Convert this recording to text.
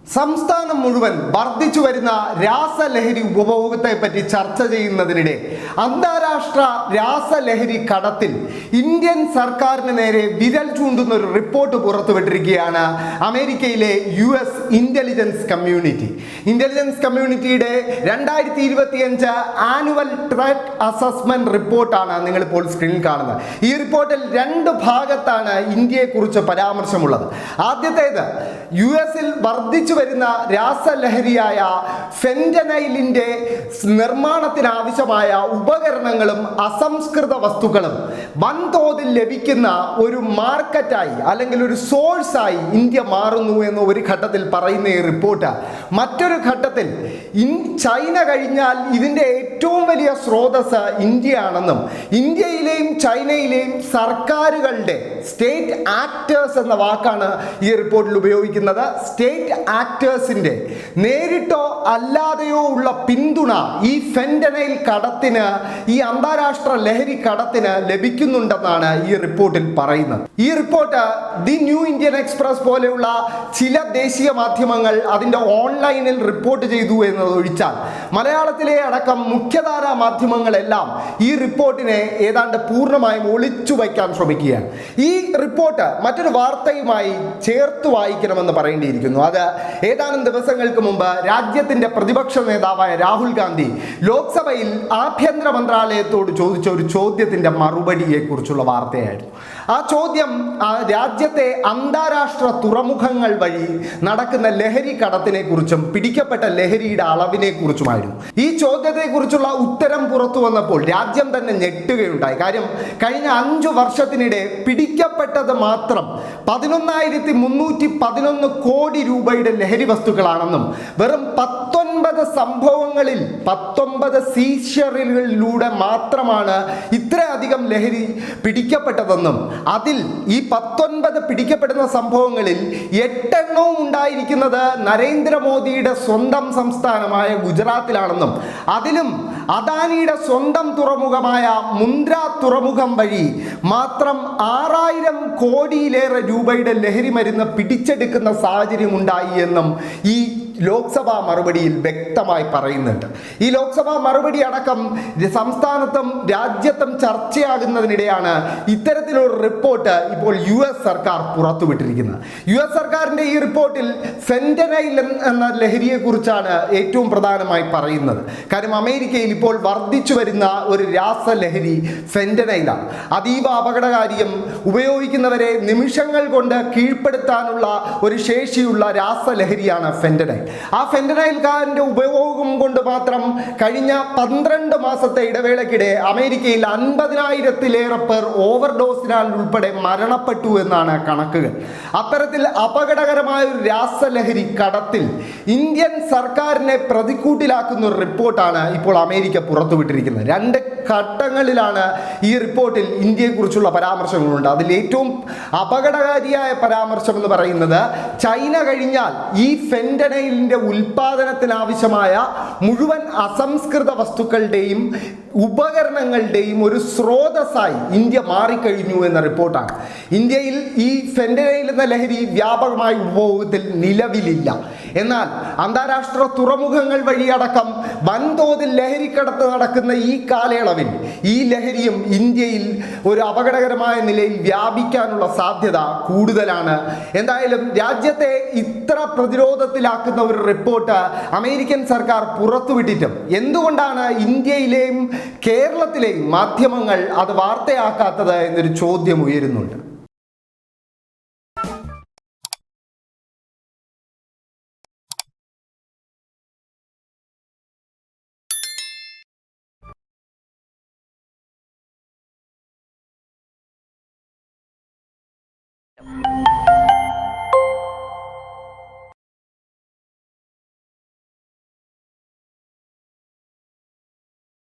സംസ്ഥാനം മുഴുവൻ വർദ്ധിച്ചു വരുന്ന രാസലഹരി ഉപഭോഗത്തെപ്പറ്റി ചർച്ച ചെയ്യുന്നതിനിടെ അന്താരാഷ്ട്ര രാസലഹരി കടത്തിൽ ഇന്ത്യൻ സർക്കാരിന് നേരെ വിരൽ ചൂണ്ടുന്ന ഒരു റിപ്പോർട്ട് പുറത്തുവിട്ടിരിക്കുകയാണ് അമേരിക്കയിലെ US ഇന്റലിജൻസ് കമ്മ്യൂണിറ്റി. ഇന്റലിജൻസ് കമ്മ്യൂണിറ്റിയുടെ 2025 ആനുവൽ ത്രെറ്റ് അസസ്മെന്റ് റിപ്പോർട്ടാണ് നിങ്ങളിപ്പോൾ സ്ക്രീനിൽ കാണുന്നത്. ഈ റിപ്പോർട്ടിൽ രണ്ട് ഭാഗത്താണ് ഇന്ത്യയെക്കുറിച്ച് പരാമർശമുള്ളത്. ആദ്യത്തേത് US-ൽ വർദ്ധിച്ചു വരുന്ന രാസലഹരിയായ ഫെന്റനൈലിന്റെ നിർമ്മാണത്തിനാവശ്യമായ ഉപകരണങ്ങളും അസംസ്കൃത വസ്തുക്കളും വൻതോതിൽ ലഭിക്കുന്ന ഒരു മാർക്കറ്റായി അല്ലെങ്കിൽ ഒരു സോഴ്സായി ഇന്ത്യ മാറുന്നു എന്ന് ഒരു ഘട്ടത്തിൽ പറയുന്ന ഈ റിപ്പോർട്ട് മറ്റൊരു ഘട്ടത്തിൽ ചൈന കഴിഞ്ഞാൽ ഇതിന്റെ ഏറ്റവും വലിയ സ്രോതസ് ഇന്ത്യയാണെന്നും ഇന്ത്യയിലെയും ചൈനയിലെയും സർക്കാരുകളുടെ സ്റ്റേറ്റ് ആക്ടേഴ്സ് എന്ന വാക്കാണ് ഈ റിപ്പോർട്ടിൽ ഉപയോഗിക്കുന്നത്. സ്റ്റേറ്റ് ആക്ടേഴ്സിന്റെ നേരിട്ടോ അല്ലാതെയോ ഉള്ള പിന്തുണ ഈ ഫെന്റനൈൽ കടത്തിന്, ഈ അന്താരാഷ്ട്ര ലഹരി കടത്തിന് ലഭിക്കുന്നുണ്ടെന്നാണ് ഈ റിപ്പോർട്ടിൽ പറയുന്നത്. ഈ report the new Indian express പോലെയുള്ള ചില ദേശീയ മാധ്യമങ്ങൾ അതിന്റെ ഓൺലൈനിൽ റിപ്പോർട്ട് ചെയ്തു എന്നതൊഴിച്ചാൽ മലയാളത്തിലെ അടക്കം മുഖ്യധാരാ മാധ്യമങ്ങളെല്ലാം ഈ റിപ്പോർട്ടിനെ ഏതാണ്ട് പൂർണ്ണമായും ഒളിച്ചു വയ്ക്കാൻ ശ്രമിക്കുകയാണ്. ഈ റിപ്പോർട്ട് മറ്റൊരു വാർത്തയുമായി ചേർത്ത് വായിക്കണമെന്ന് പറയേണ്ടിയിരിക്കുന്നു. അത് ഏതാനും ദിവസങ്ങൾക്ക് മുമ്പ് രാജ്യത്തിന്റെ പ്രതിപക്ഷ നേതാവായ രാഹുൽ ഗാന്ധി ലോക്സഭയിൽ ആഭ്യന്തര മന്ത്രാലയത്തോട് ചോദിച്ച ഒരു ചോദ്യത്തിന്റെ മറുപടിയെ കുറിച്ചുള്ള വാർത്തയായിരുന്നു. ആ ചോദ്യം രാജ്യത്തെ അന്താരാഷ്ട്ര തുറമുഖങ്ങൾ വഴി നടക്കുന്ന ലഹരി കടത്തിനെ കുറിച്ചും പിടിക്കപ്പെട്ട ലഹരിയുടെ അളവിനെ കുറിച്ചുമായിരുന്നു. ഈ ചോദ്യത്തെ കുറിച്ചുള്ള ഉത്തരം പുറത്തു വന്നപ്പോൾ രാജ്യം തന്നെ ഞെട്ടുകയുണ്ടായി. കാര്യം കഴിഞ്ഞ 5 വർഷത്തിനിടെ പിടിക്കപ്പെട്ടത് മാത്രം 11,311 കോടി രൂപയുടെ ലഹരി വസ്തുക്കളാണെന്നും വെറും 19 സംഭവങ്ങളിൽ 19 സീഷറികളിലൂടെ മാത്രമാണ് ഇത്രയധികം ലഹരി പിടിക്കപ്പെട്ടതെന്നും അതിൽ ഈ 19 പിടിക്കപ്പെടുന്ന സംഭവങ്ങളിൽ 8 എണ്ണവും ഉണ്ടായിരിക്കുന്നത് നരേന്ദ്രമോദിയുടെ സ്വന്തം സംസ്ഥാനമായ ഗുജറാത്തിലാണെന്നും അതിലും അദാനിയുടെ സ്വന്തം തുറമുഖമായ മുന്ദ്ര തുറമുഖം വഴി മാത്രം 6,000 കോടിയിലേറെ രൂപയുടെ ലഹരി മരുന്ന് പിടിച്ചെടുക്കുന്ന സാഹചര്യം ഉണ്ടായി എന്നും ഈ ലോക്സഭാ മറുപടിയിൽ വ്യക്തമായി പറയുന്നുണ്ട്. ഈ ലോക്സഭാ മറുപടി അടക്കം സംസ്ഥാനത്തും രാജ്യത്തും ചർച്ചയാകുന്നതിനിടെയാണ് ഇത്തരത്തിലൊരു റിപ്പോർട്ട് ഇപ്പോൾ US സർക്കാർ പുറത്തുവിട്ടിരിക്കുന്നത്. US സർക്കാരിന്റെ ഈ റിപ്പോർട്ടിൽ ഫെന്റനൈൽ എന്ന ലഹരിയെ കുറിച്ചാണ് ഏറ്റവും പ്രധാനമായി പറയുന്നത്. കാര്യം അമേരിക്കയിൽ ഇപ്പോൾ വർദ്ധിച്ചു വരുന്ന ഒരു രാസലഹരി ഫെന്റനൈലാണ്. അതീവ അപകടകാരിയും ഉപയോഗിക്കുന്നവരെ നിമിഷങ്ങൾ കൊണ്ട് കീഴ്പ്പെടുത്താനുള്ള ഒരു ശേഷിയുള്ള രാസലഹരിയാണ് ഫെന്റനൈൽ. ആ ഫെന്റനൈൽകാരന്റെ ഉപയോഗം കൊണ്ട് മാത്രം കഴിഞ്ഞ 12 മാസത്തെ ഇടവേളയ്ക്കിടെ അമേരിക്കയിൽ 50,000-ലേറെ പേർ ഓവർഡോസിനാൽ ഉൾപ്പെടെ മരണപ്പെട്ടു എന്നാണ് കണക്കുകൾ. അത്തരത്തിൽ അപകടകരമായ ഒരു രാസലഹരി കടത്തിൽ ഇന്ത്യൻ സർക്കാരിനെ പ്രതിക്കൂട്ടിലാക്കുന്ന ഒരു റിപ്പോർട്ടാണ് ഇപ്പോൾ അമേരിക്ക പുറത്തുവിട്ടിരിക്കുന്നത്. 2 ഘട്ടങ്ങളിലാണ് ഈ റിപ്പോർട്ടിൽ ഇന്ത്യയെക്കുറിച്ചുള്ള പരാമർശങ്ങളുണ്ട്. അതിൽ ഏറ്റവും അപകടകാരിയായ പരാമർശം എന്ന് പറയുന്നത് ചൈന കഴിഞ്ഞാൽ ഈ ഫെന്റനൈലിന്റെ ഉൽപാദനത്തിനാവശ്യമായ മുഴുവൻ അസംസ്കൃത വസ്തുക്കളുടെയും ഉപകരണങ്ങളുടെയും ഒരു സ്രോതസ്സായി ഇന്ത്യ മാറിക്കഴിഞ്ഞു എന്ന റിപ്പോർട്ടാണ്. ഇന്ത്യയിൽ ഈ ഫെന്റനൈൽ എന്ന ലഹരി വ്യാപകമായ ഉപഭോഗത്തിൽ നിലവിലില്ല. എന്നാൽ അന്താരാഷ്ട്ര തുറമുഖങ്ങൾ വഴിയടക്കം വൻതോതിൽ ലഹരിക്കടത്ത് നടക്കുന്ന ഈ കാലയളവിൽ ഈ ലഹരിയും ഇന്ത്യയിൽ ഒരു അപകടകരമായ നിലയിൽ വ്യാപിക്കാനുള്ള സാധ്യത കൂടുതലാണ്. എന്തായാലും രാജ്യത്തെ ഇത്ര പ്രതിരോധത്തിലാക്കുന്ന ഒരു റിപ്പോർട്ട് അമേരിക്കൻ സർക്കാർ പുറത്തുവിട്ടിട്ടും എന്തുകൊണ്ടാണ് ഇന്ത്യയിലെയും കേരളത്തിലെയും മാധ്യമങ്ങൾ അത് വാർത്തയാക്കാത്തത് എന്നൊരു ചോദ്യം ഉയരുന്നുണ്ട്.